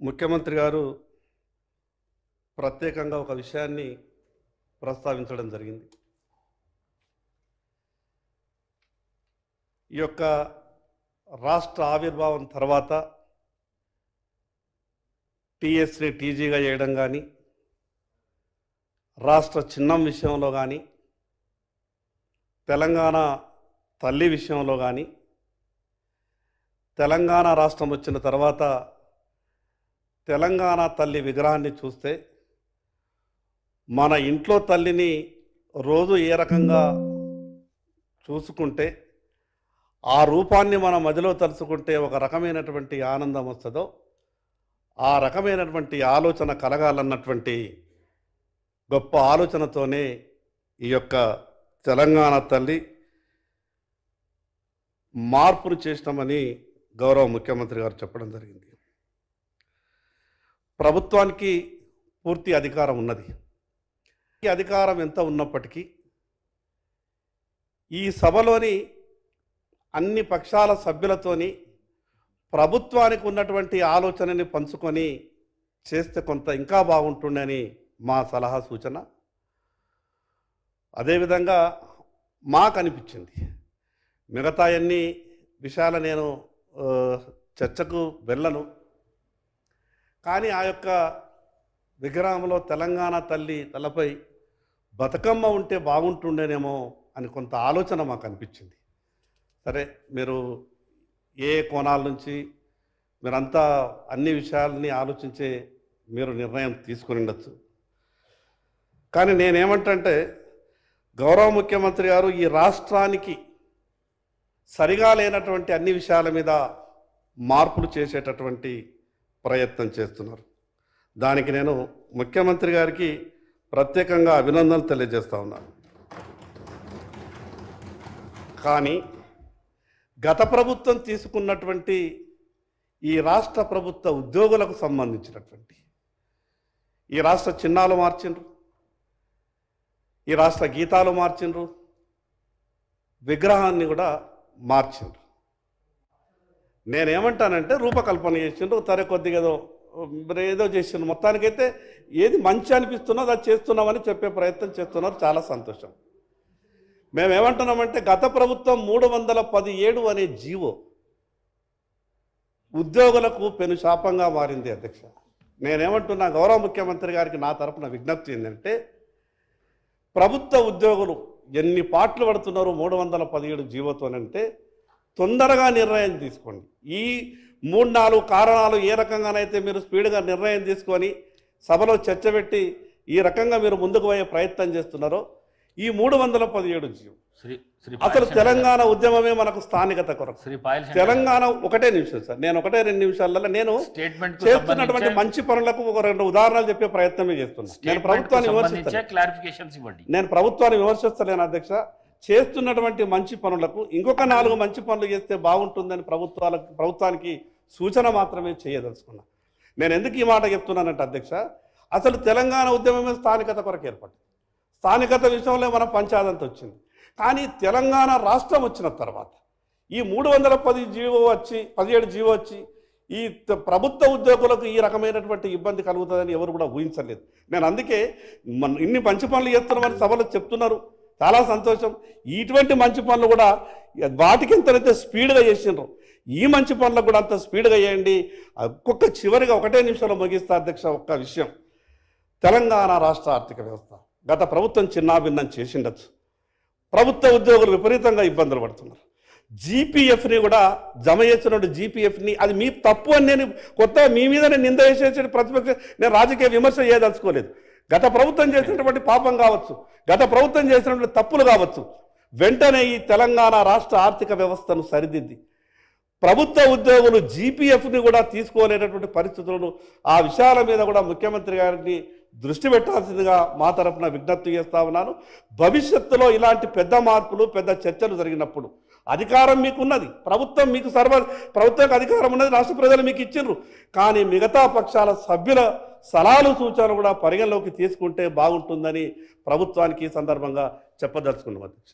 ముఖ్యమంత్రి గారు ప్రత్యేకంగా ఒక విషయాన్ని ప్రస్తావించడం జరిగింది. ఈ యొక్క రాష్ట్ర ఆవిర్భావం తర్వాత టీఎస్ని టీజీగా చేయడం కానీ, రాష్ట్ర చిహ్నం విషయంలో కానీ, తెలంగాణ తల్లి విషయంలో కానీ, తెలంగాణ రాష్ట్రం వచ్చిన తర్వాత తెలంగాణ తల్లి విగ్రహాన్ని చూస్తే మన ఇంట్లో తల్లిని రోజు ఏ రకంగా చూసుకుంటే ఆ రూపాన్ని మన మదిలో తలుచుకుంటే ఒక రకమైనటువంటి ఆనందం వస్తుందో ఆ రకమైనటువంటి ఆలోచన కలగాలన్నటువంటి గొప్ప ఆలోచనతోనే ఈ యొక్క తెలంగాణ తల్లి మార్పును చేసినామని గౌరవ ముఖ్యమంత్రి గారు చెప్పడం జరిగింది. ప్రభుత్వానికి పూర్తి అధికారం ఉన్నది. ఈ అధికారం ఎంత ఉన్నప్పటికీ ఈ సభలోని అన్ని పక్షాల సభ్యులతోని ప్రభుత్వానికి ఉన్నటువంటి ఆలోచనని పంచుకొని చేస్తే కొంత ఇంకా బాగుంటుందని మా సలహా సూచన. అదేవిధంగా మాకు అనిపించింది, మిగతా అన్ని విషయాలు నేను చర్చకు వెళ్ళను, కానీ ఆ యొక్క విగ్రహంలో తెలంగాణ తల్లి తలపై బతుకమ్మ ఉంటే బాగుంటుండేనేమో అని కొంత ఆలోచన మాకు అనిపించింది. సరే, మీరు ఏ కోణాల నుంచి మీరంతా అన్ని విషయాలని ఆలోచించే మీరు నిర్ణయం తీసుకుని ఉండొచ్చు. కానీ నేనేమంటే, గౌరవ ముఖ్యమంత్రి గారు ఈ రాష్ట్రానికి సరిగా లేనటువంటి అన్ని విషయాల మీద మార్పులు చేసేటటువంటి ప్రయత్నం చేస్తున్నారు. దానికి నేను ముఖ్యమంత్రి గారికి ప్రత్యేకంగా అభినందనలు తెలియజేస్తా ఉన్నాను. కానీ గత ప్రభుత్వం తీసుకున్నటువంటి ఈ రాష్ట్ర ప్రభుత్వ ఉద్యోగులకు సంబంధించినటువంటి ఈ రాష్ట్ర చిహ్నాలు మార్చిండ్రు, ఈ రాష్ట్ర గీతాలు మార్చిండ్రు, విగ్రహాన్ని కూడా మార్చిండ్రు. నేనేమంటానంటే, రూపకల్పన చేసిండ్రు, సరే కొద్దిగా ఏదో చేసిండ్రు, మొత్తానికైతే ఏది మంచి అనిపిస్తున్నదో అది చేస్తున్నామని చెప్పే ప్రయత్నం చేస్తున్నారు. చాలా సంతోషం. మేమేమంటున్నామంటే, గత ప్రభుత్వం 317 అనే జీవో ఉద్యోగులకు పెను శాపంగా మారింది. అధ్యక్ష, నేనేమంటున్నా, గౌరవ ముఖ్యమంత్రి గారికి నా తరపున విజ్ఞప్తి ఏంటంటే, ప్రభుత్వ ఉద్యోగులు ఎన్ని పాటలు పడుతున్నారు 317 జీవోతోనంటే తొందరగా నిర్ణయం తీసుకోండి. ఈ 3-4 కారణాలు ఏ రకంగానైతే మీరు స్పీడ్గా నిర్ణయం తీసుకొని సభలో చర్చ పెట్టి ఈ రకంగా మీరు ముందుకు పోయే ప్రయత్నం చేస్తున్నారో, ఈ 317 జీవో అసలు తెలంగాణ ఉద్యమమే మనకు స్థానికత కొరకు. తెలంగాణ ఒకటే నిమిషం సార్, నేను 1-2 నిమిషాలలో నేను చేస్తున్నటువంటి మంచి పనులకు ఒక 2 ఉదాహరణలు చెప్పే ప్రయత్నాన్ని చేస్తున్నాను. నేను ప్రభుత్వాన్ని విమర్శిస్తలేను అధ్యక్ష. చేస్తున్నటువంటి మంచి పనులకు ఇంకొక 4 మంచి పనులు చేస్తే బాగుంటుందని ప్రభుత్వానికి సూచన మాత్రమే చేయదలుచుకున్నా. నేను ఎందుకు ఈ మాట చెప్తున్నానంటే అధ్యక్ష, అసలు తెలంగాణ ఉద్యమమే స్థానికత కొరకు ఏర్పడింది. స్థానికత విషయంలో మన పంచాయతీ వచ్చింది. కానీ తెలంగాణ రాష్ట్రం వచ్చిన తర్వాత ఈ 317 జీవో వచ్చి ఈ ప్రభుత్వ ఉద్యోగులకు ఈ రకమైనటువంటి ఇబ్బంది కలుగుతుందని ఎవరు కూడా ఊహించలేదు. నేను అందుకే ఇన్ని మంచి పనులు చేస్తున్నామని సభలో చెప్తున్నారు, చాలా సంతోషం. ఇటువంటి మంచి పనులు కూడా వాటికి ఎంతైతే స్పీడ్గా చేసినారో ఈ మంచి పనులకు కూడా అంత స్పీడ్గా చేయండి. ఒక్కొక్క చివరిగా 1 నిమిషంలో ముగిస్తా అధ్యక్ష. ఒక్క విషయం, తెలంగాణ రాష్ట్ర ఆర్థిక వ్యవస్థ గత ప్రభుత్వం చిన్నాభిన్నం చేసిండొచ్చు, ప్రభుత్వ ఉద్యోగులు విపరీతంగా ఇబ్బందులు పడుతున్నారు. జీపీఎఫ్ని కూడా జమ చేస్తున్న జీపీఎఫ్ని అది మీ తప్పు అని నేను కొత్తగా మీ మీదనే నింద వేసేసి ప్రతిపక్ష నేను రాజకీయ విమర్శ చేయదలుచుకోలేదు. గత ప్రభుత్వం చేసినటువంటి పాపం కావచ్చు, గత ప్రభుత్వం చేసినటువంటి తప్పులు కావచ్చు, వెంటనే ఈ తెలంగాణ రాష్ట్ర ఆర్థిక వ్యవస్థను సరిదిద్ది ప్రభుత్వ ఉద్యోగులు జీపీఎఫ్ని కూడా తీసుకోలేనటువంటి పరిస్థితులను ఆ విషయాల మీద కూడా ముఖ్యమంత్రి గారిని దృష్టి పెట్టాల్సిందిగా మా తరఫున విజ్ఞప్తి చేస్తా ఉన్నాను. భవిష్యత్తులో ఇలాంటి పెద్ద మార్పులు పెద్ద చర్చలు జరిగినప్పుడు అధికారం మీకున్నది, ప్రభుత్వానికి అధికారం ఉన్నది, రాష్ట్ర ప్రజలు మీకు ఇచ్చిండ్రు. కానీ మిగతా పక్షాల సభ్యుల సలహాలు సూచనలు కూడా పరిగణలోకి తీసుకుంటే బాగుంటుందని ప్రభుత్వానికి ఈ సందర్భంగా చెప్పదలుచుకున్నాం అధ్యక్ష.